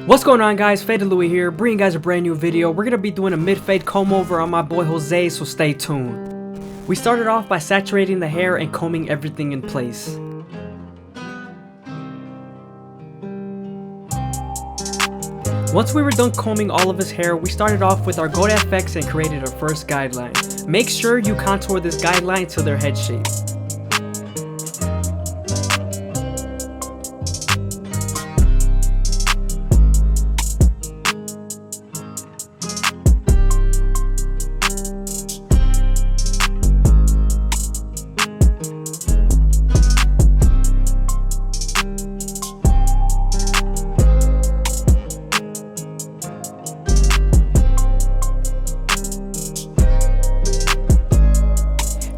What's going on, guys? FadeitLuie here, bringing you guys a brand new video. We're gonna be doing a mid-fade comb over on my boy Jose, so stay tuned. We started off by saturating the hair and combing everything in place. Once we were done combing all of his hair, we started off with our Goat FX and created our first guideline. Make sure you contour this guideline to their head shape.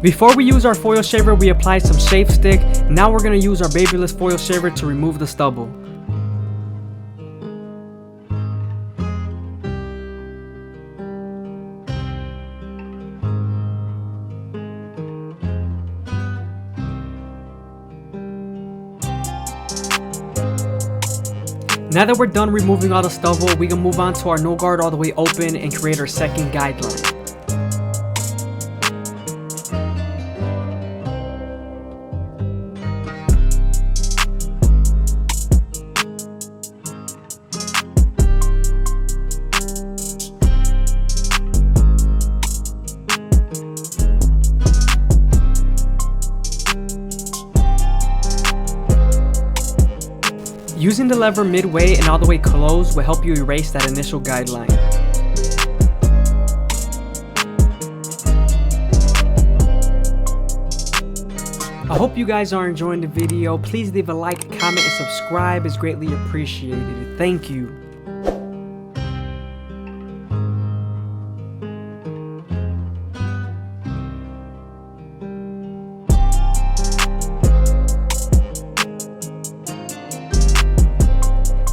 Before we use our foil shaver, we applied some shave stick. Now we're going to use our babyless foil shaver to remove the stubble. Now that we're done removing all the stubble, we can move on to our no guard all the way open and create our second guideline. Using the lever midway and all the way closed will help you erase that initial guideline. I hope you guys are enjoying the video. Please leave a like, comment, and subscribe. It's greatly appreciated. Thank you.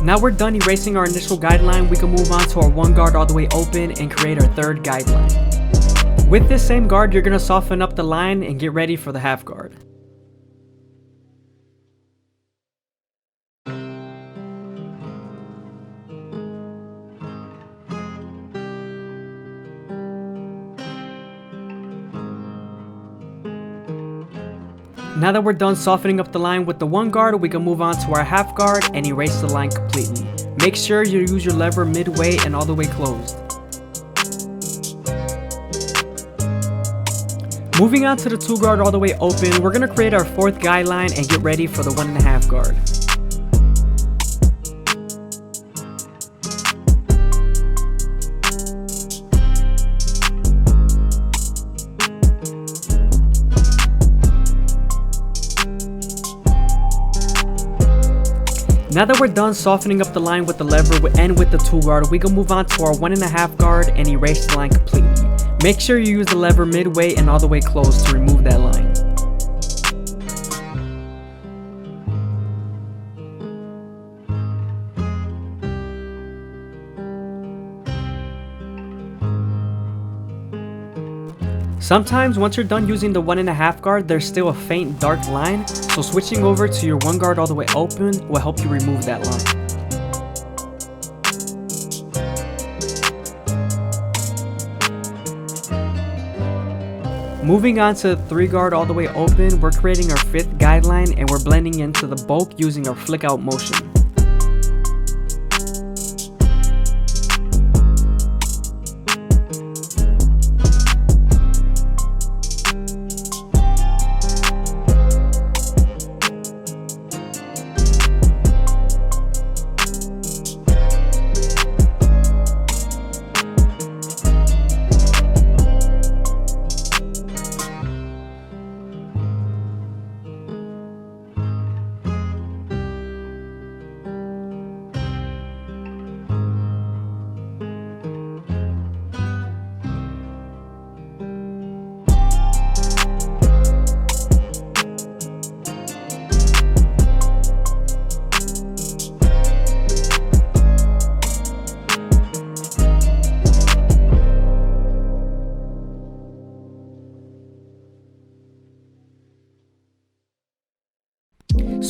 Now we're done erasing our initial guideline, we can move on to our one guard all the way open and create our third guideline. With this same guard, you're going to soften up the line and get ready for the half guard. Now that we're done softening up the line with the one guard, we can move on to our half guard and erase the line completely. Make sure you use your lever midway and all the way closed. Moving on to the two guard all the way open, we're going to create our fourth guideline and get ready for the 1.5 guard. Now that we're done softening up the line with the lever and with the two guard, we can move on to our 1.5 guard and erase the line completely. Make sure you use the lever midway and all the way closed to remove that line. Sometimes once you're done using the 1.5 guard, there's still a faint dark line, so switching over to your one guard all the way open will help you remove that line. Moving on to the 3 guard all the way open, we're creating our 5th guideline and we're blending into the bulk using our flick out motion.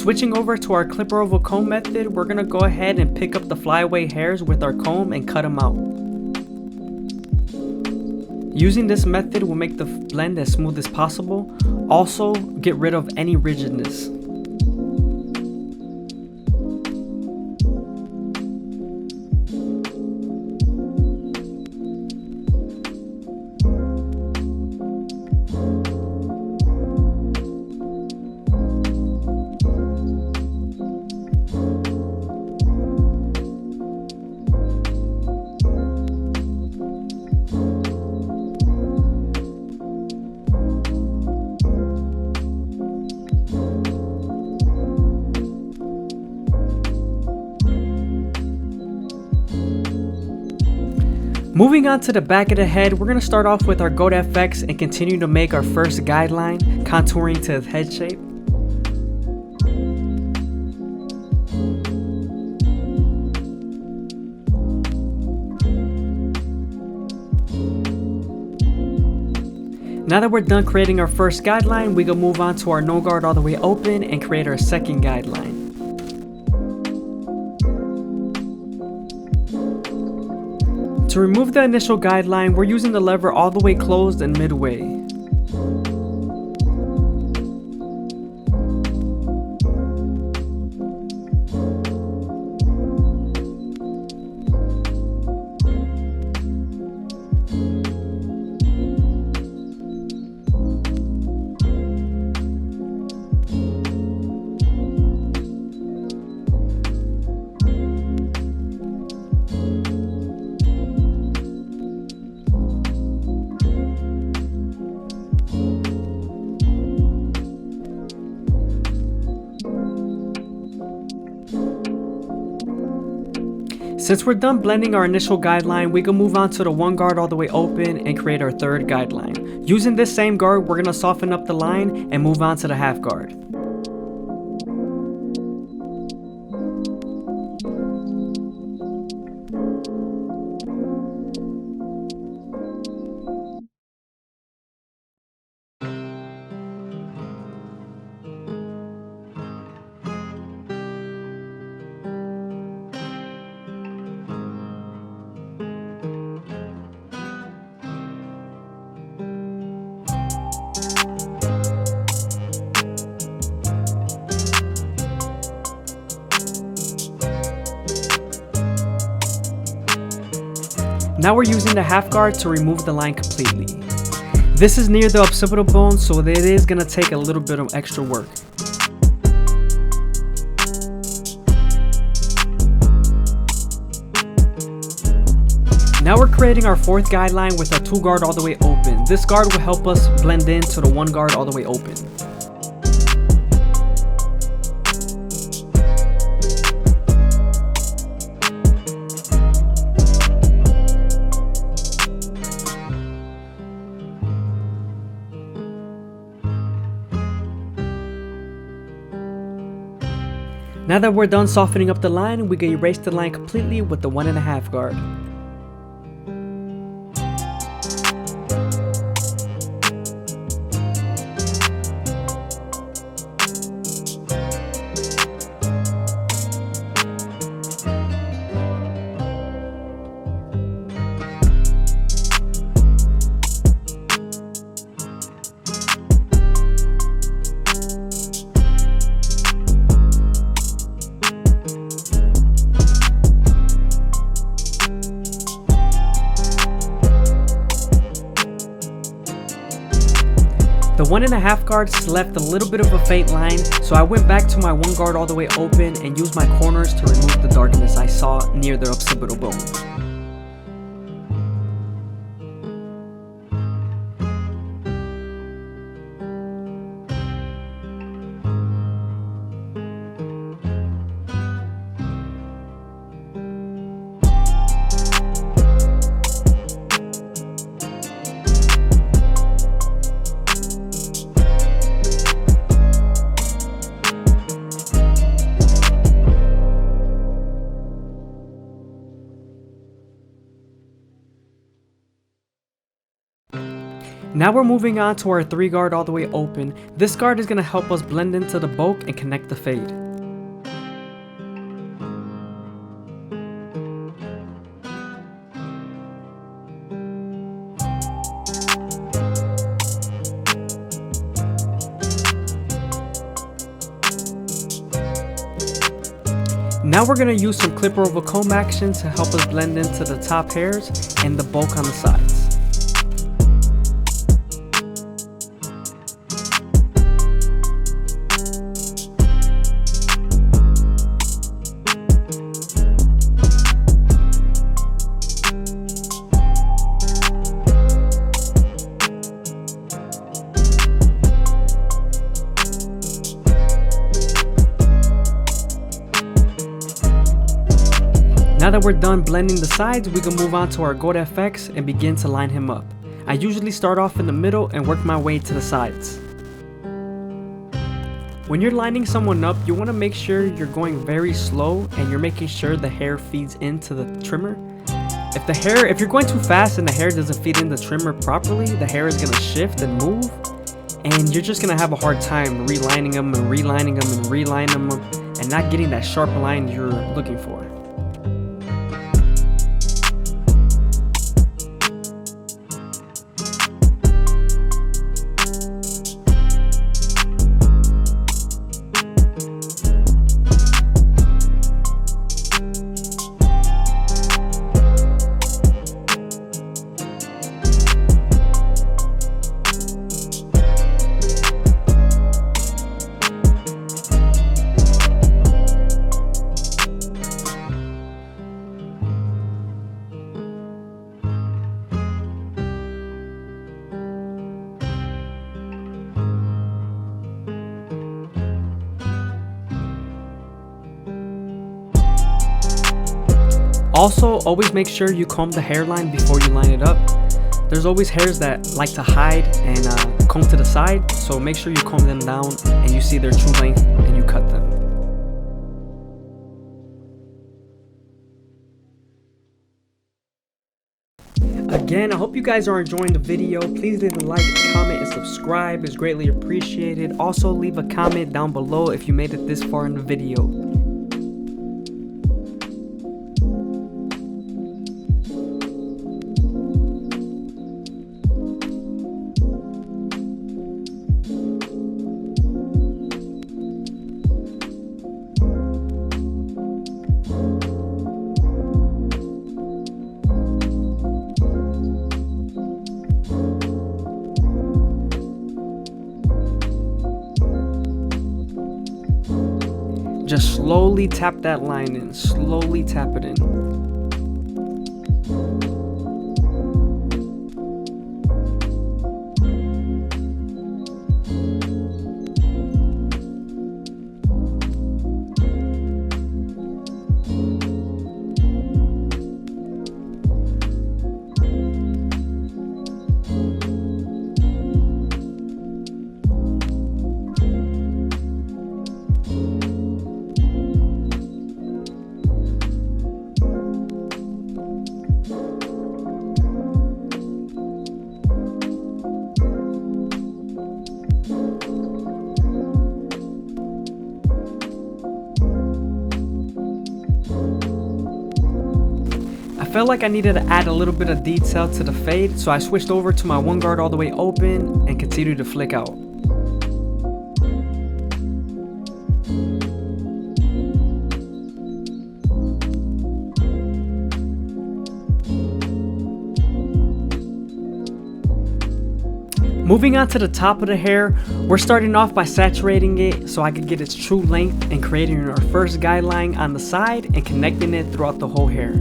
Switching over to our clipper over comb method, we're gonna go ahead and pick up the flyaway hairs with our comb and cut them out. Using this method will make the blend as smooth as possible. Also, get rid of any rigidness. Moving on to the back of the head, we're going to start off with our Goat FX and continue to make our first guideline, contouring to the head shape. Now that we're done creating our first guideline, we can move on to our no guard all the way open and create our second guideline. To remove the initial guideline, we're using the lever all the way closed and midway. Since we're done blending our initial guideline, we can move on to the one guard all the way open and create our third guideline. Using this same guard, we're going to soften up the line and move on to the half guard. Now we're using the half guard to remove the line completely. This is near the occipital bone, so it is going to take a little bit of extra work. Now we're creating our fourth guideline with our two guard all the way open. This guard will help us blend into the one guard all the way open. Now that we're done softening up the line, we can erase the line completely with the 1.5 guard. The 1.5 guards left a little bit of a faint line, so I went back to my one guard all the way open and used my corners to remove the darkness I saw near the occipital bone. Now we're moving on to our 3 guard all the way open. This guard is going to help us blend into the bulk and connect the fade. Now we're going to use some clipper over comb action to help us blend into the top hairs and the bulk on the sides. Now that we're done blending the sides, we can move on to our Gold FX and begin to line him up. I usually start off in the middle and work my way to the sides. When you're lining someone up, you want to make sure you're going very slow and you're making sure the hair feeds into the trimmer. If you're going too fast and the hair doesn't feed in the trimmer properly, the hair is going to shift and move, and you're just going to have a hard time relining them and relining them and relining them and not getting that sharp line you're looking for. Also, always make sure you comb the hairline before you line it up. There's always hairs that like to hide and comb to the side, so make sure you comb them down and you see their true length and you cut them. Again, I hope you guys are enjoying the video. Please leave a like, comment, and subscribe. It's greatly appreciated. Also, leave a comment down below if you made it this far in the video. Just slowly tap that line in, slowly tap it in. I felt like I needed to add a little bit of detail to the fade, so I switched over to my 1 guard all the way open and continued to flick out. Moving on to the top of the hair, we're starting off by saturating it so I could get its true length and creating our first guideline on the side and connecting it throughout the whole hair.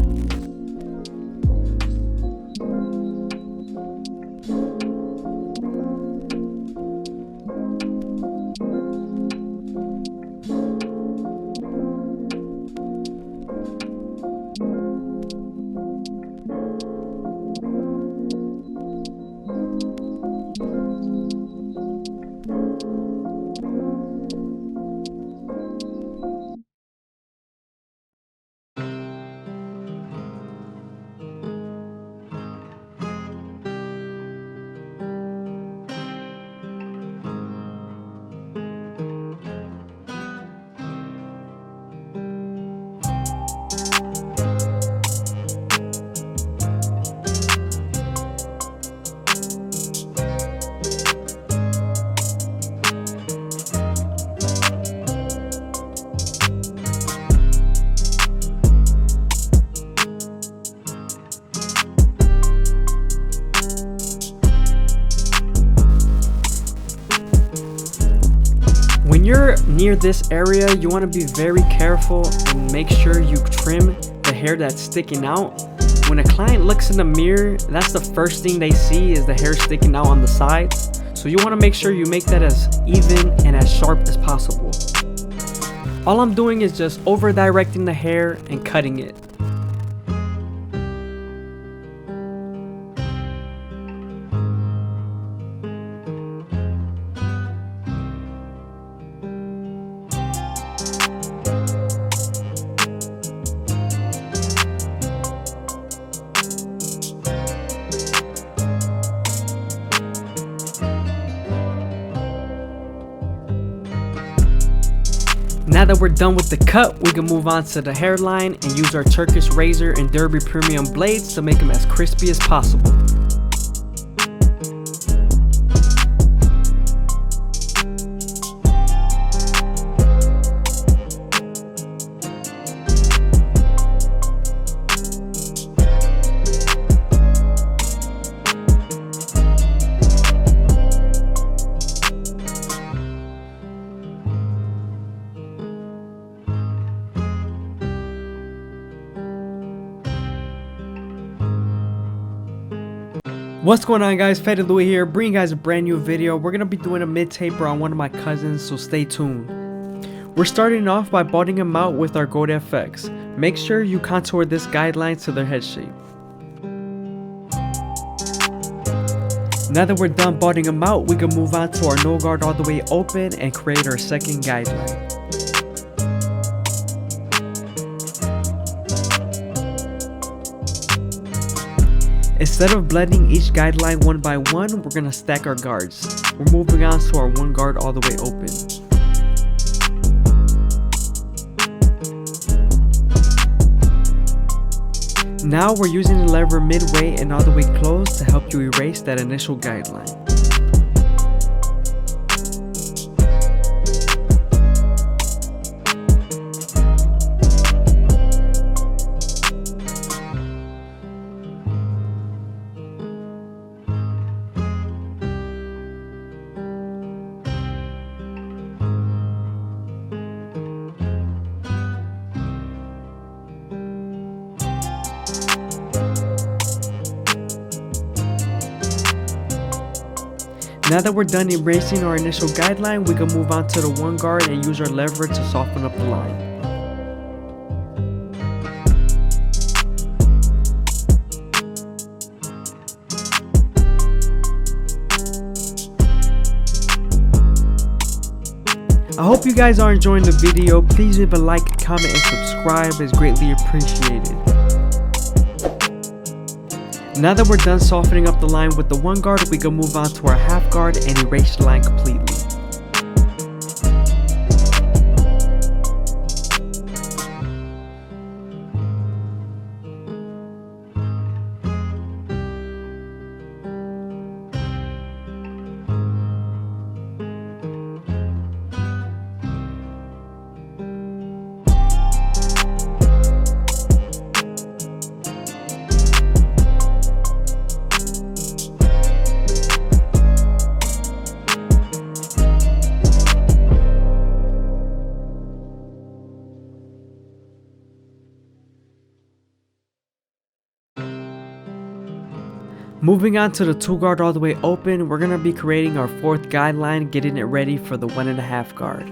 near this area, you want to be very careful and make sure you trim the hair that's sticking out. When a client looks in the mirror, that's the first thing they see is the hair sticking out on the sides. So you want to make sure you make that as even and as sharp as possible. All I'm doing is just over directing the hair and cutting it. Now that we're done with the cut, we can move on to the hairline and use our Turkish razor and Derby premium blades to make them as crispy as possible. What's going on, guys? FadeitLuie here, bringing you guys a brand new video. We're going to be doing a mid-taper on one of my cousins, so stay tuned. We're starting off by balding him out with our Gold FX. Make sure you contour this guideline to their head shape. Now that we're done balding him out, we can move on to our no guard all the way open and create our second guideline. Instead of blending each guideline one by one, we're going to stack our guards. We're moving on to our one guard all the way open. Now we're using the lever midway and all the way closed to help you erase that initial guideline. Now that we're done erasing our initial guideline, we can move on to the one guard and use our lever to soften up the line. I hope you guys are enjoying the video. Please leave a like, comment, and subscribe. It's greatly appreciated. Now that we're done softening up the line with the one guard, we can move on to our half guard and erase the line completely. Moving on to the two guard all the way open, we're going to be creating our fourth guideline, getting it ready for the 1.5 guard.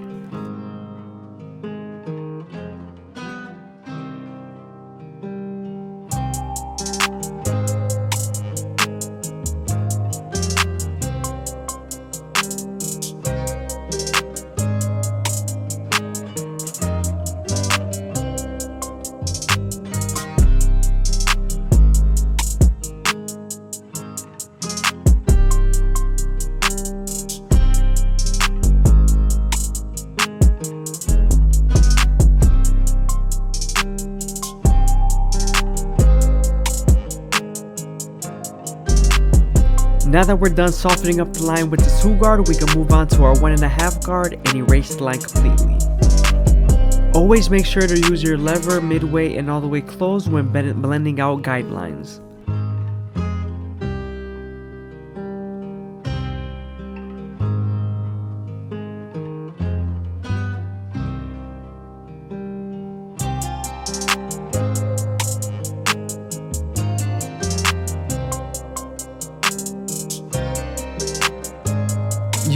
Now that we're done softening up the line with the 2 guard, we can move on to our 1.5 guard and erase the line completely. Always make sure to use your lever midway and all the way closed when blending out guidelines.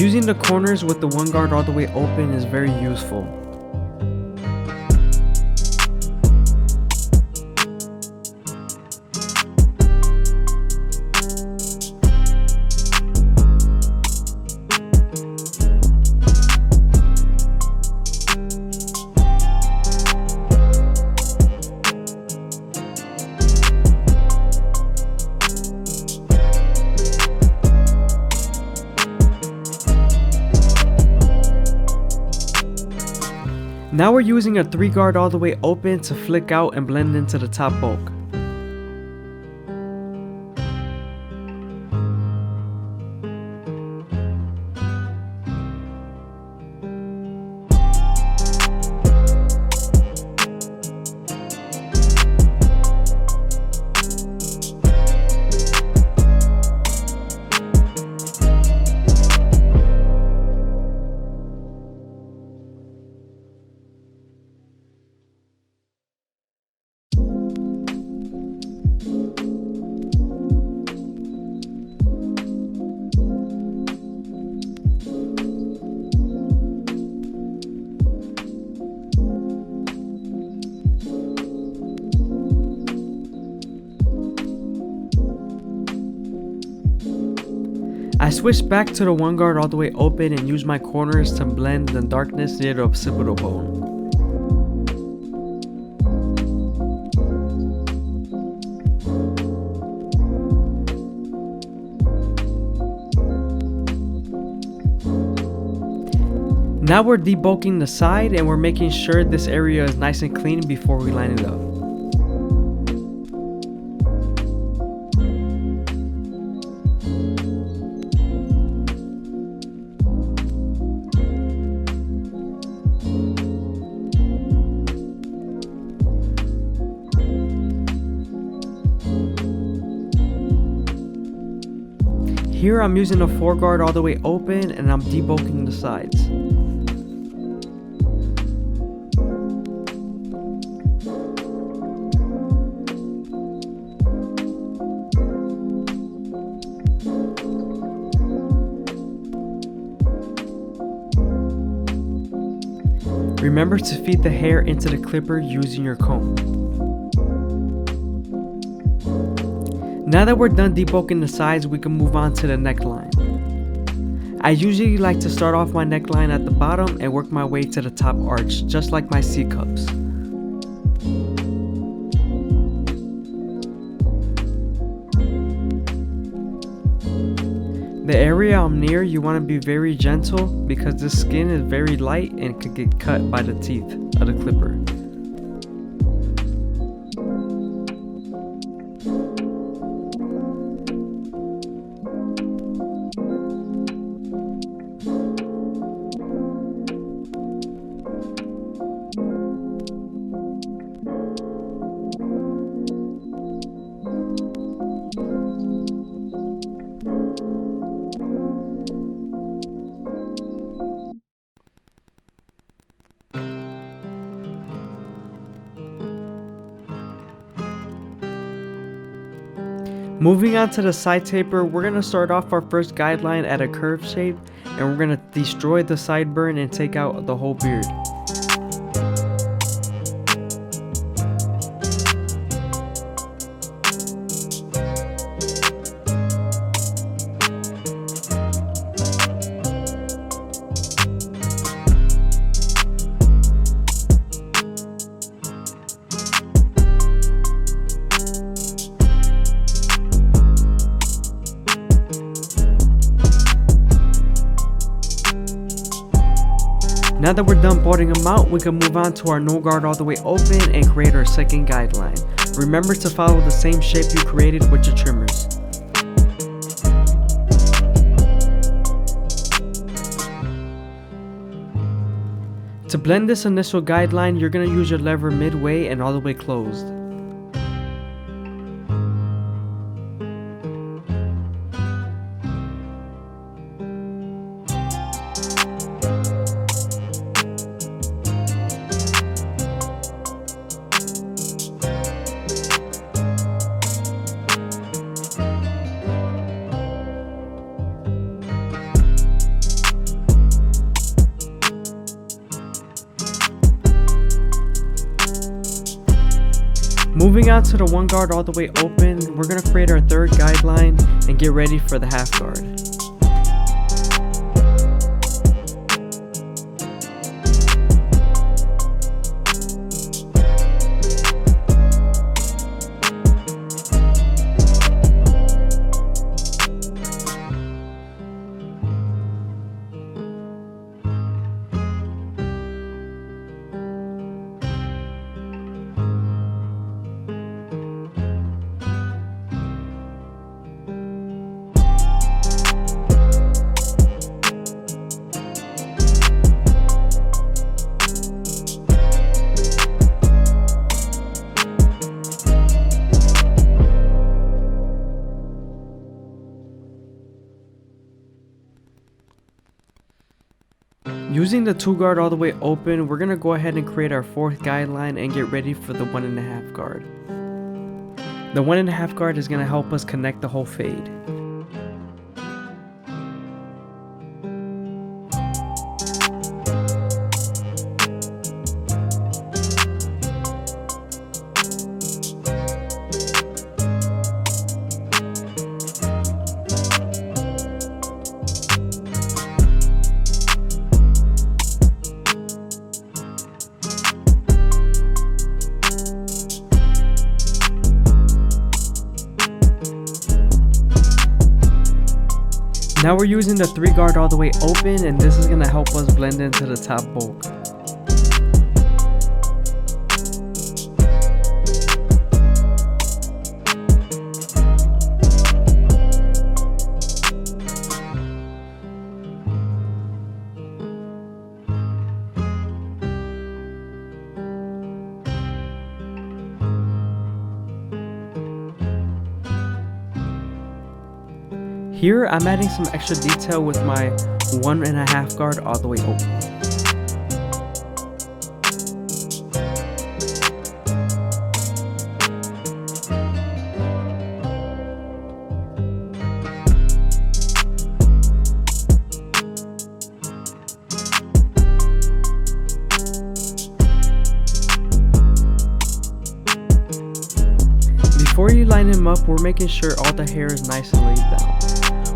Using the corners with the one guard all the way open is very useful. Now we're using a 3 guard all the way open to flick out and blend into the top bulk. I switched back to the one guard all the way open and used my corners to blend the darkness near the occipital bone. Now we're debulking the side and we're making sure this area is nice and clean before we line it up. Here I'm using a 4 guard all the way open and I'm debulking the sides. Remember to feed the hair into the clipper using your comb. Now that we're done debulking the sides, we can move on to the neckline. I usually like to start off my neckline at the bottom and work my way to the top arch, just like my C cups. The area I'm near, you want to be very gentle because the skin is very light and could get cut by the teeth of the clipper. Moving on to the side taper, we're going to start off our first guideline at a curved shape and we're going to destroy the sideburn and take out the whole beard. Now that we're done balding them out, we can move on to our no guard all the way open and create our second guideline. Remember to follow the same shape you created with your trimmers. To blend this initial guideline, you're going to use your lever midway and all the way closed. Moving on to the one guard all the way open, we're going to create our third guideline and get ready for the half guard. Using the 2 guard all the way open, we're going to go ahead and create our 4th guideline and get ready for the 1.5 guard. The 1.5 guard is going to help us connect the whole fade. Now we're using the 3 guard all the way open, and this is going to help us blend into the top bolt. Here, I'm adding some extra detail with my 1.5 guard all the way open. Before you line him up, we're making sure all the hair is nice and laid down.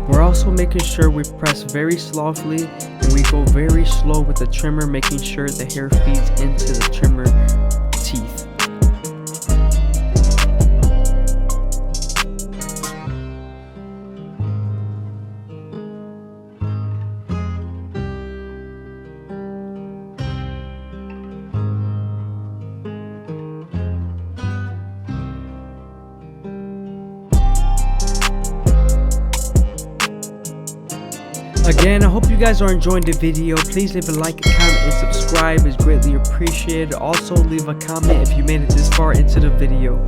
We're also making sure we press very softly and we go very slow with the trimmer, making sure the hair feeds into the trimmer teeth. Again, I hope you guys are enjoying the video. Please leave a like, a comment, and subscribe is greatly appreciated. Also, leave a comment if you made it this far into the video.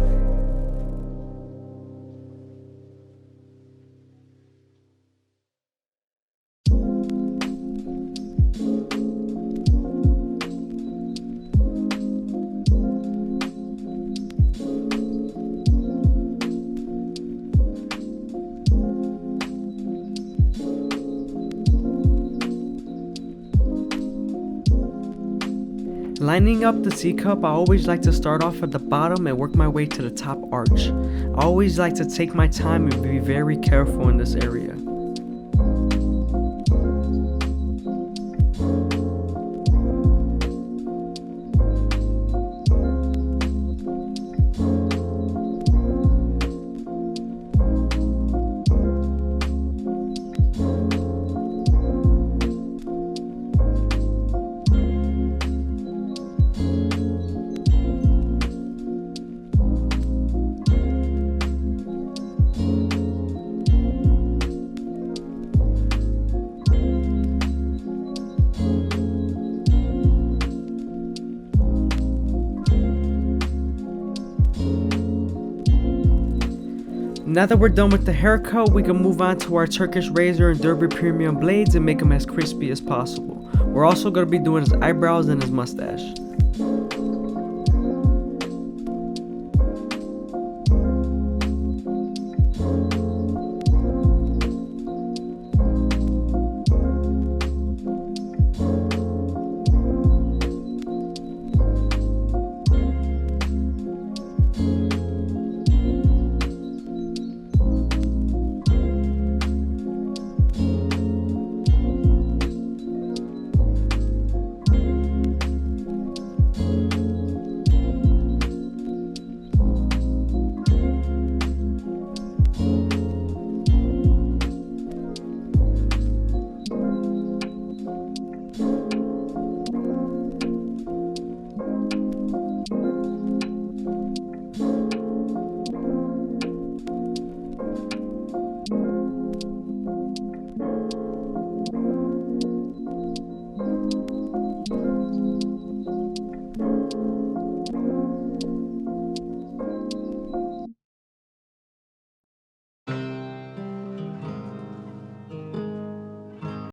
Lining up the C-cup, I always like to start off at the bottom and work my way to the top arch. I always like to take my time and be very careful in this area. Now that we're done with the haircut, we can move on to our Turkish razor and Derby premium blades and make them as crispy as possible. We're also going to be doing his eyebrows and his mustache.